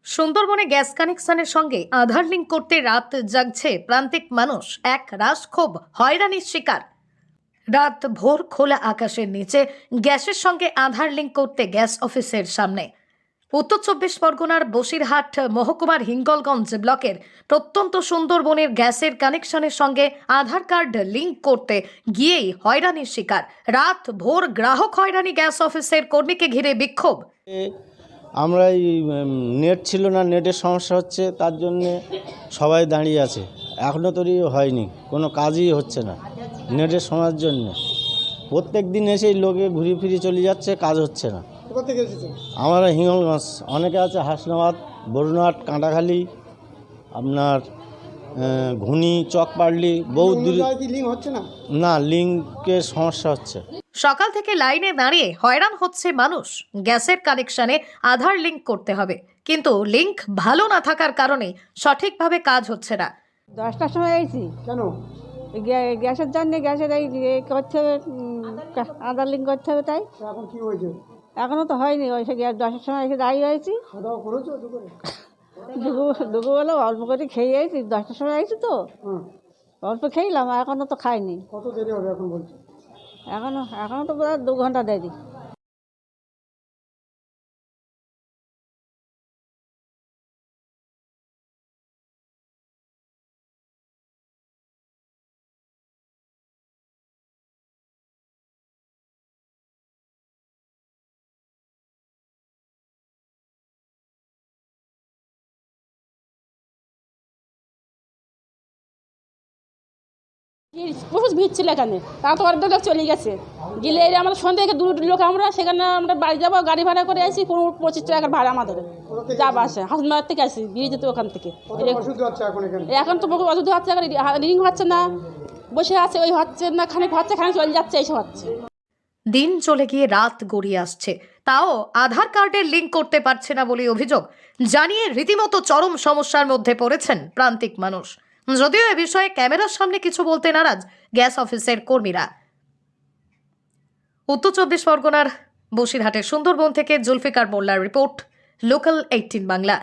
সুন্দরবনে গ্যাস কানেকশনের সঙ্গে আধার লিঙ্ক করতে রাত জাগছে প্রান্তিক মানুষ। এক রাজক্ষোভ হয়রানির শিকার। রাত ভোর খোলা আকাশের নিচে গ্যাসের সঙ্গে আধার লিঙ্ক করতে গ্যাস অফিসের সামনে। উত্তর 24 পরগনার বসিরহাট মহকুমার হিঙ্গলগঞ্জ ব্লকের প্রত্যন্ত সুন্দরবনের গ্যাসের কানেকশনের সঙ্গে আধার কার্ড লিঙ্ক করতে গিয়েই হয়রানির শিকার। রাত ভোর গ্রাহক হয়রানি, গ্যাস অফিসের কর্মীকে ঘিরে বিক্ষোভ। আমরা এই নেট ছিল না, নেটের সমস্যা হচ্ছে, তার জন্যে সবাই দাঁড়িয়ে আছে। এখনও তৈরি হয়নি, কোনো কাজই হচ্ছে না নেটের সমস্যার জন্য। প্রত্যেক দিন এসেই লোকে ঘুরে ফিরে চলে যাচ্ছে, কাজ হচ্ছে না। আমরা হিঙ্গলগঞ্জ, অনেকে আছে হাসনাবাদ, বরুণহাট, কাঁটাখালি, আপনার ঘুনি, চকপাড়লি, বহুত দূরে। না, লিঙ্কের সমস্যা হচ্ছে। সকাল থেকে লাইনে দাঁড়িয়ে হয়রান হচ্ছে মানুষ। গ্যাসের কানেকশনে আধার লিঙ্ক করতে হবে, কিন্তু লিঙ্ক ভালো না থাকার কারণে সঠিকভাবে কাজ হচ্ছে না। 10টার সময় আইছি। কেন? গ্যাসের জন্য, গ্যাসের এই করতে হবে, আধার লিঙ্ক করতে হবে। তাই এখন কি হয়েছে? এখনো তো হয়নি। ওই 10টার সময় এসে দাঁড়িয়ে হয়েছি। দুপুরবেলা অল্প করে খেয়ে আইছি। 10টার সময় আইছি তো অল্প খেয়েলাম, এখনো তো খাইনি। কত দেরি হবে এখন বলছে? এখনো তো প্রায় 2 ঘন্টা দেরি। প্রচুর ভিড় ছিল এখানে, তারা তো অর্ধেক লোক চলে গেছে। গেলে আমাদের সন্ধ্যে থেকে দূর লোক, আমরা সেখানে আমরা বাড়ি যাবো, গাড়ি ভাড়া করে আসি 25 টাকা ভাড়া আমাদের যাবো আসে। হাসমার থেকে আসি, বেরিয়ে যেত ওখান থেকে। এখন তো বহু অসুবিধা হচ্ছে, রিং হচ্ছে না, বসে আছে, ওই হচ্ছে না, খানিক হচ্ছে, খানিক চলে যাচ্ছে, এইসব হচ্ছে। দিন চলে গিয়ে রাত গড়িয়ে আসছে, তাও আধার কার্ডের লিঙ্ক করতে পারছে না বলে অভিযোগ জানিয়ে রীতিমতো চরম সমস্যার মধ্যে পড়েছেন প্রান্তিক মানুষ। যদিও এ বিষয়ে ক্যামেরার সামনে কিছু বলতে নারাজ গ্যাস অফিসের কর্মীরা। উত্তর 24 পরগনার বসিরহাটের সুন্দরবন থেকে জুলফিকার মোল্লার রিপোর্ট, লোকাল 18 বাংলা।